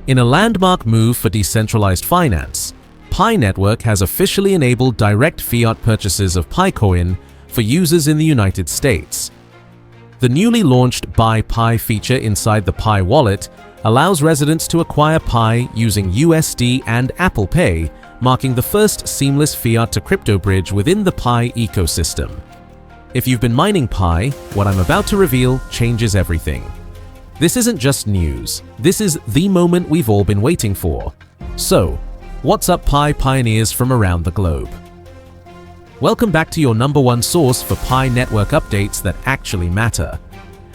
In a landmark move for decentralized finance, Pi Network has officially enabled direct fiat purchases of PiCoin for users in the United States. The newly launched Buy Pi feature inside the Pi wallet allows residents to acquire Pi using USD and Apple Pay, marking the first seamless fiat-to-crypto bridge within the Pi ecosystem. If you've been mining Pi, what I'm about to reveal changes everything. This isn't just news, this is the moment we've all been waiting for. So, what's up, Pi pioneers from around the globe? Welcome back to your #1 source for Pi network updates that actually matter.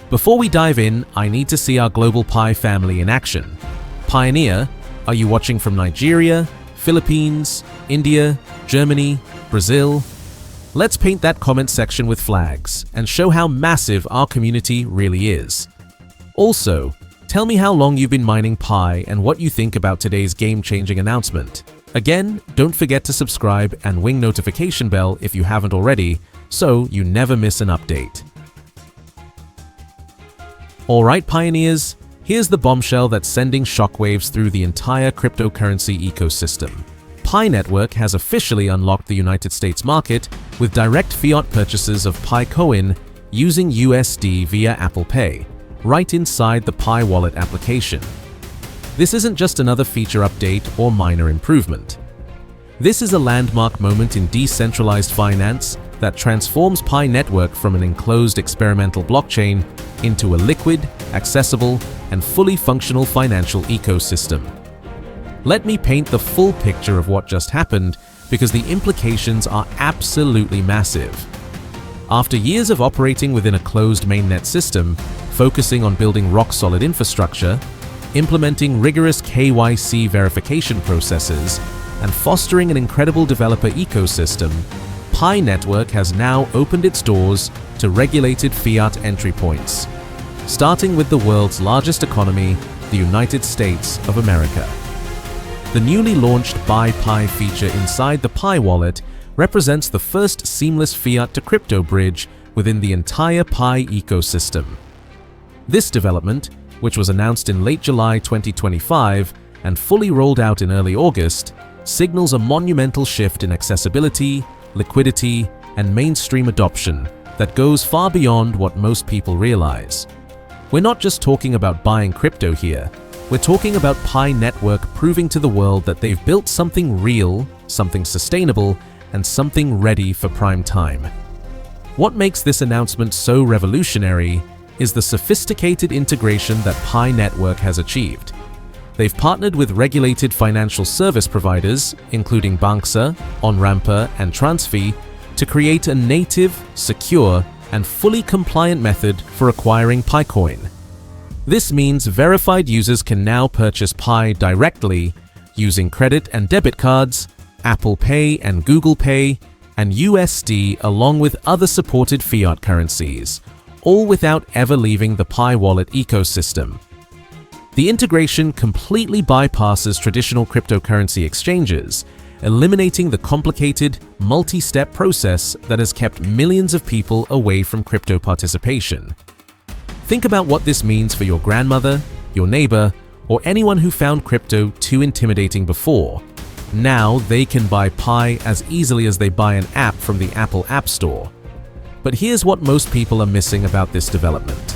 Before we dive in, I need to see our global Pi family in action. Pioneer, are you watching from Nigeria, Philippines, India, Germany, Brazil? Let's paint that comment section with flags and show how massive our community really is. Also, tell me how long you've been mining Pi and what you think about today's game-changing announcement. Again, don't forget to subscribe and ring notification bell if you haven't already, so you never miss an update. Alright pioneers, here's the bombshell that's sending shockwaves through the entire cryptocurrency ecosystem. Pi Network has officially unlocked the United States market with direct fiat purchases of PiCoin using USD via Apple Pay, right inside the Pi wallet application. This isn't just another feature update or minor improvement. This is a landmark moment in decentralized finance that transforms Pi Network from an enclosed experimental blockchain into a liquid, accessible, and fully functional financial ecosystem. Let me paint the full picture of what just happened, because the implications are absolutely massive. After years of operating within a closed mainnet system, focusing on building rock-solid infrastructure, implementing rigorous KYC verification processes, and fostering an incredible developer ecosystem, Pi Network has now opened its doors to regulated fiat entry points, starting with the world's largest economy, the United States of America. The newly launched Buy Pi feature inside the Pi wallet represents the first seamless fiat-to-crypto bridge within the entire Pi ecosystem. This development, which was announced in late July 2025 and fully rolled out in early August, signals a monumental shift in accessibility, liquidity, and mainstream adoption that goes far beyond what most people realize. We're not just talking about buying crypto here, we're talking about Pi Network proving to the world that they've built something real, something sustainable, and something ready for prime time. What makes this announcement so revolutionary is the sophisticated integration that Pi Network has achieved. They've partnered with regulated financial service providers, including Banxa, OnRamper, and Transfi, to create a native, secure, and fully compliant method for acquiring PiCoin. This means verified users can now purchase Pi directly using credit and debit cards, Apple Pay and Google Pay, and USD along with other supported fiat currencies, all without ever leaving the Pi wallet ecosystem. The integration completely bypasses traditional cryptocurrency exchanges, eliminating the complicated, multi-step process that has kept millions of people away from crypto participation. Think about what this means for your grandmother, your neighbor, or anyone who found crypto too intimidating before. Now they can buy Pi as easily as they buy an app from the Apple App Store. But here's what most people are missing about this development.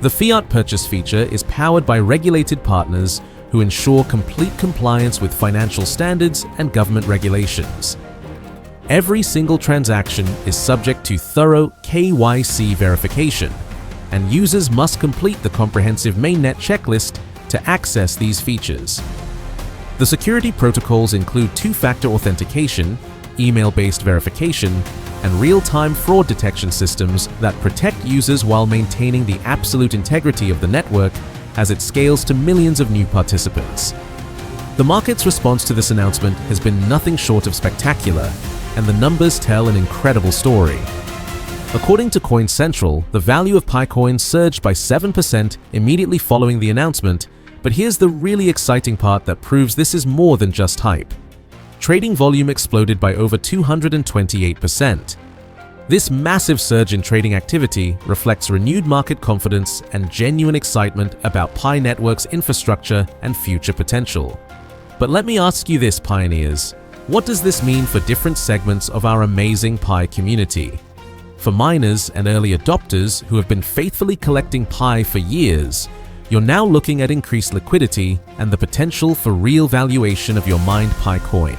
The fiat purchase feature is powered by regulated partners who ensure complete compliance with financial standards and government regulations. Every single transaction is subject to thorough KYC verification, and users must complete the comprehensive mainnet checklist to access these features. The security protocols include two-factor authentication, email-based verification, and real-time fraud detection systems that protect users while maintaining the absolute integrity of the network as it scales to millions of new participants. The market's response to this announcement has been nothing short of spectacular, and the numbers tell an incredible story. According to Coin Central, the value of PiCoin surged by 7% immediately following the announcement, but here's the really exciting part that proves this is more than just hype. Trading volume exploded by over 228%. This massive surge in trading activity reflects renewed market confidence and genuine excitement about Pi Network's infrastructure and future potential. But let me ask you this, pioneers. What does this mean for different segments of our amazing Pi community? For miners and early adopters who have been faithfully collecting Pi for years, you're now looking at increased liquidity and the potential for real valuation of your mined PiCoin.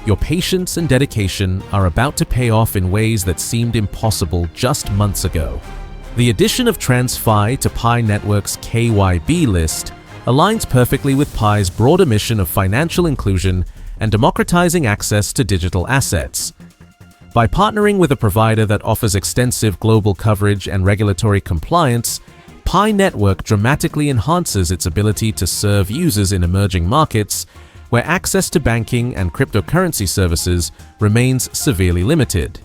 Your patience and dedication are about to pay off in ways that seemed impossible just months ago. The addition of TransFi to Pi Network's KYB list aligns perfectly with Pi's broader mission of financial inclusion and democratizing access to digital assets. By partnering with a provider that offers extensive global coverage and regulatory compliance, Pi Network dramatically enhances its ability to serve users in emerging markets where access to banking and cryptocurrency services remains severely limited.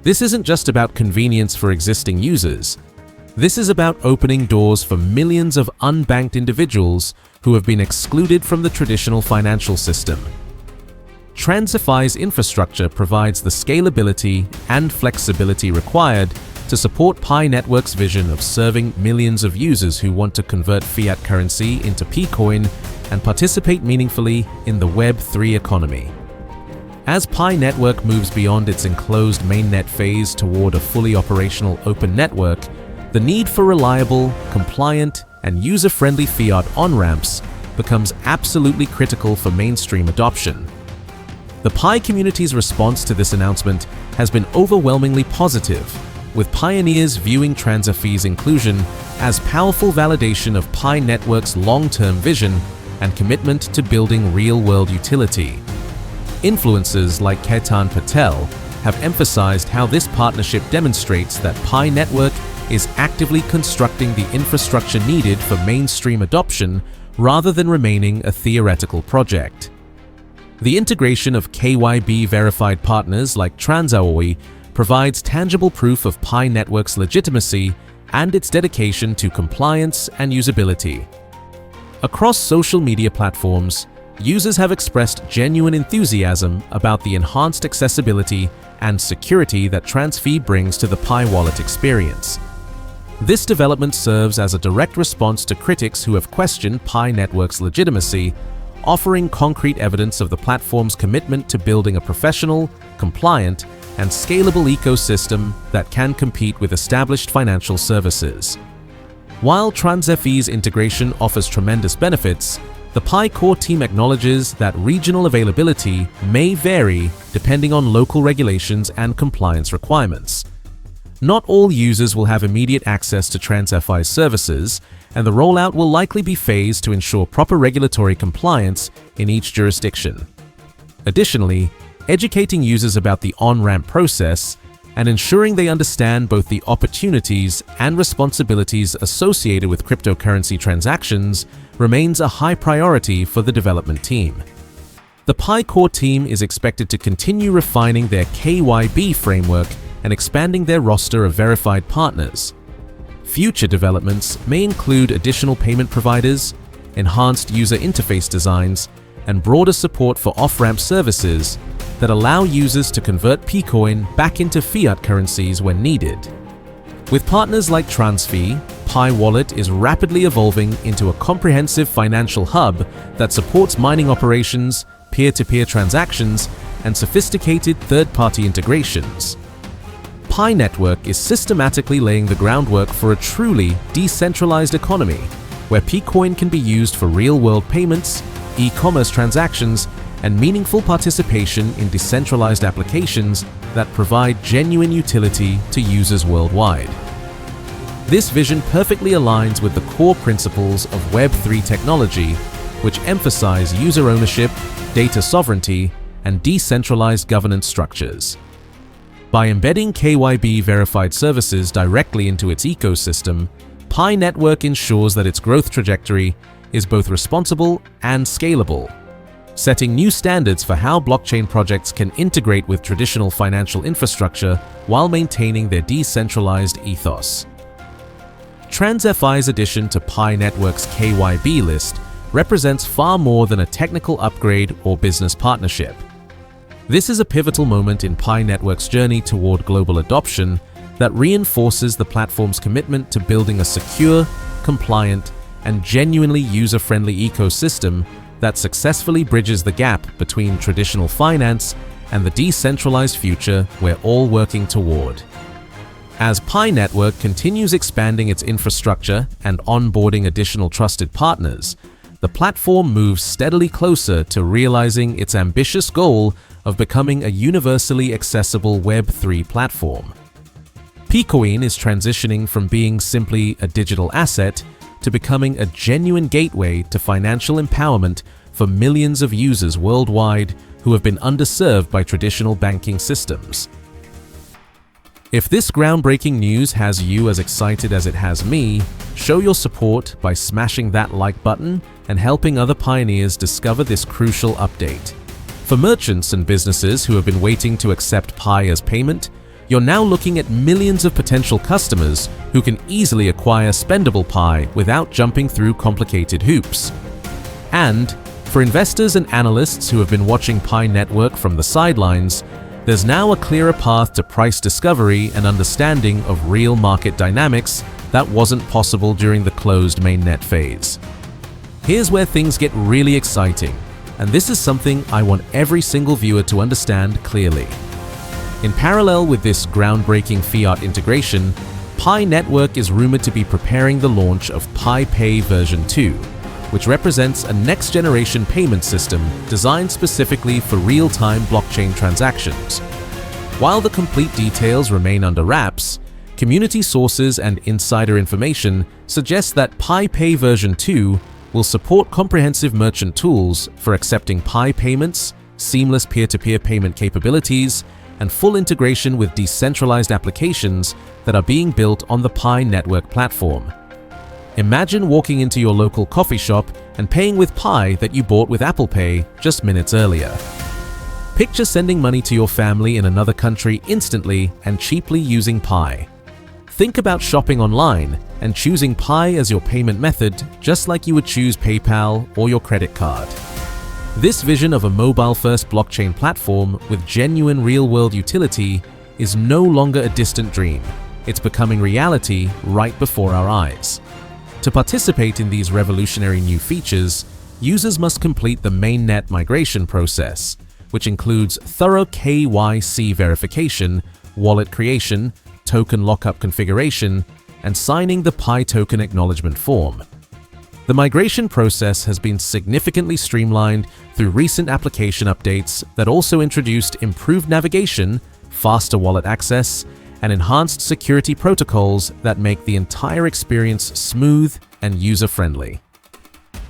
This isn't just about convenience for existing users. This is about opening doors for millions of unbanked individuals who have been excluded from the traditional financial system. TransFi's infrastructure provides the scalability and flexibility required to support Pi Network's vision of serving millions of users who want to convert fiat currency into PiCoin and participate meaningfully in the Web3 economy. As Pi Network moves beyond its enclosed mainnet phase toward a fully operational open network, the need for reliable, compliant, and user-friendly fiat on-ramps becomes absolutely critical for mainstream adoption. The Pi community's response to this announcement has been overwhelmingly positive, with pioneers viewing TransFi's inclusion as powerful validation of Pi Network's long-term vision and commitment to building real-world utility. Influencers like Ketan Patel have emphasized how this partnership demonstrates that Pi Network is actively constructing the infrastructure needed for mainstream adoption rather than remaining a theoretical project. The integration of KYB-verified partners like TransAoi provides tangible proof of Pi Network's legitimacy and its dedication to compliance and usability. Across social media platforms, users have expressed genuine enthusiasm about the enhanced accessibility and security that TransFi brings to the Pi wallet experience. This development serves as a direct response to critics who have questioned Pi Network's legitimacy, offering concrete evidence of the platform's commitment to building a professional, compliant, and scalable ecosystem that can compete with established financial services. While TransFi's integration offers tremendous benefits, the Pi core team acknowledges that regional availability may vary depending on local regulations and compliance requirements. Not all users will have immediate access to TransFi's services, and the rollout will likely be phased to ensure proper regulatory compliance in each jurisdiction. Additionally, educating users about the on-ramp process and ensuring they understand both the opportunities and responsibilities associated with cryptocurrency transactions remains a high priority for the development team. The Pi core team is expected to continue refining their KYB framework and expanding their roster of verified partners. Future developments may include additional payment providers, enhanced user interface designs, and broader support for off-ramp services that allow users to convert PiCoin back into fiat currencies when needed. With partners like TransFi, Pi Wallet is rapidly evolving into a comprehensive financial hub that supports mining operations, peer-to-peer transactions, and sophisticated third-party integrations. Pi Network is systematically laying the groundwork for a truly decentralized economy, where PiCoin can be used for real-world payments, e-commerce transactions, and meaningful participation in decentralized applications that provide genuine utility to users worldwide. This vision perfectly aligns with the core principles of Web3 technology, which emphasize user ownership, data sovereignty, and decentralized governance structures. By embedding KYB-verified services directly into its ecosystem, Pi Network ensures that its growth trajectory is both responsible and scalable, setting new standards for how blockchain projects can integrate with traditional financial infrastructure while maintaining their decentralized ethos. TransFi's addition to Pi Network's KYB list represents far more than a technical upgrade or business partnership. This is a pivotal moment in Pi Network's journey toward global adoption that reinforces the platform's commitment to building a secure, compliant, and genuinely user-friendly ecosystem that successfully bridges the gap between traditional finance and the decentralized future we're all working toward. As Pi Network continues expanding its infrastructure and onboarding additional trusted partners, the platform moves steadily closer to realizing its ambitious goal of becoming a universally accessible Web3 platform. PiCoin is transitioning from being simply a digital asset to becoming a genuine gateway to financial empowerment for millions of users worldwide who have been underserved by traditional banking systems. If this groundbreaking news has you as excited as it has me, show your support by smashing that like button and helping other pioneers discover this crucial update. For merchants and businesses who have been waiting to accept Pi as payment, you're now looking at millions of potential customers who can easily acquire spendable Pi without jumping through complicated hoops. And for investors and analysts who have been watching Pi Network from the sidelines, there's now a clearer path to price discovery and understanding of real market dynamics that wasn't possible during the closed mainnet phase. Here's where things get really exciting, and this is something I want every single viewer to understand clearly. In parallel with this groundbreaking fiat integration, Pi Network is rumored to be preparing the launch of PiPay version 2, which represents a next-generation payment system designed specifically for real-time blockchain transactions. While the complete details remain under wraps, community sources and insider information suggest that PiPay version 2 will support comprehensive merchant tools for accepting Pi payments, seamless peer-to-peer payment capabilities, and full integration with decentralized applications that are being built on the Pi Network platform. Imagine walking into your local coffee shop and paying with Pi that you bought with Apple Pay just minutes earlier. Picture sending money to your family in another country instantly and cheaply using Pi. Think about shopping online and choosing Pi as your payment method just like you would choose PayPal or your credit card. This vision of a mobile-first blockchain platform with genuine real-world utility is no longer a distant dream. It's becoming reality right before our eyes. To participate in these revolutionary new features, users must complete the mainnet migration process, which includes thorough KYC verification, wallet creation, token lockup configuration, and signing the Pi token acknowledgement form. The migration process has been significantly streamlined through recent application updates that also introduced improved navigation, faster wallet access, and enhanced security protocols that make the entire experience smooth and user-friendly.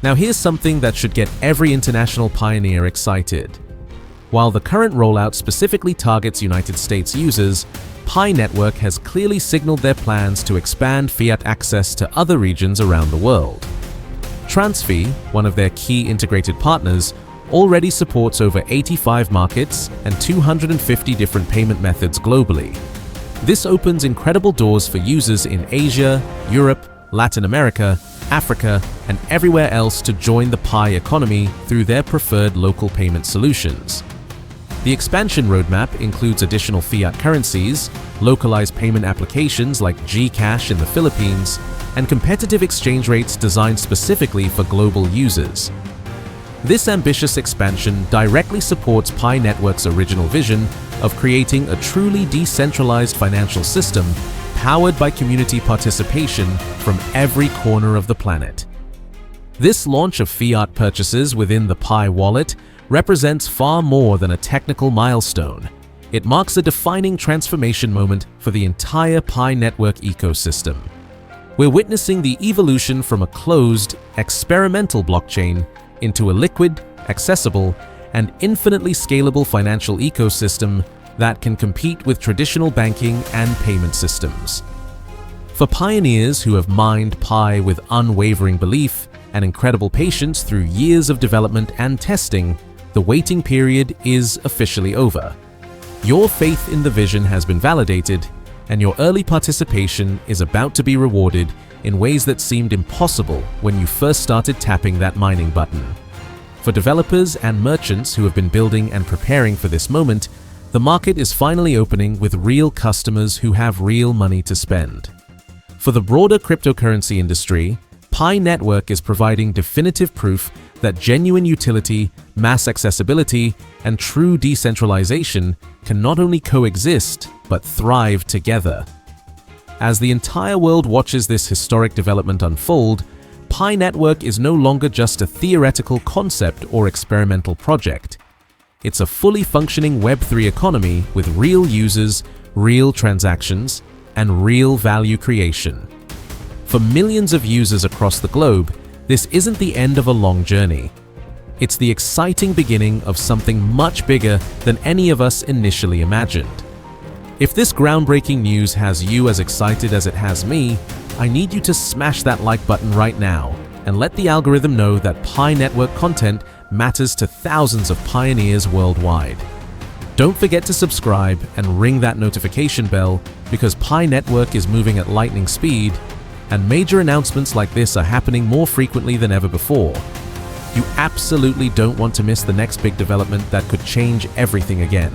Now here's something that should get every international pioneer excited. While the current rollout specifically targets United States users, Pi Network has clearly signaled their plans to expand fiat access to other regions around the world. TransFi, one of their key integrated partners, already supports over 85 markets and 250 different payment methods globally. This opens incredible doors for users in Asia, Europe, Latin America, Africa, and everywhere else to join the Pi economy through their preferred local payment solutions. The expansion roadmap includes additional fiat currencies, localized payment applications like Gcash in the Philippines, and competitive exchange rates designed specifically for global users. This ambitious expansion directly supports Pi Network's original vision of creating a truly decentralized financial system powered by community participation from every corner of the planet. This launch of fiat purchases within the Pi wallet represents far more than a technical milestone. It marks a defining transformation moment for the entire Pi Network ecosystem. We're witnessing the evolution from a closed, experimental blockchain into a liquid, accessible, and infinitely scalable financial ecosystem that can compete with traditional banking and payment systems. For pioneers who have mined Pi with unwavering belief and incredible patience through years of development and testing, the waiting period is officially over. Your faith in the vision has been validated, and your early participation is about to be rewarded in ways that seemed impossible when you first started tapping that mining button. For developers and merchants who have been building and preparing for this moment, the market is finally opening with real customers who have real money to spend. For the broader cryptocurrency industry, Pi Network is providing definitive proof that genuine utility, mass accessibility, and true decentralization can not only coexist, but thrive together. As the entire world watches this historic development unfold, Pi Network is no longer just a theoretical concept or experimental project. It's a fully functioning Web3 economy with real users, real transactions, and real value creation. For millions of users across the globe, this isn't the end of a long journey. It's the exciting beginning of something much bigger than any of us initially imagined. If this groundbreaking news has you as excited as it has me, I need you to smash that like button right now and let the algorithm know that Pi Network content matters to thousands of pioneers worldwide. Don't forget to subscribe and ring that notification bell because Pi Network is moving at lightning speed, and major announcements like this are happening more frequently than ever before. You absolutely don't want to miss the next big development that could change everything again.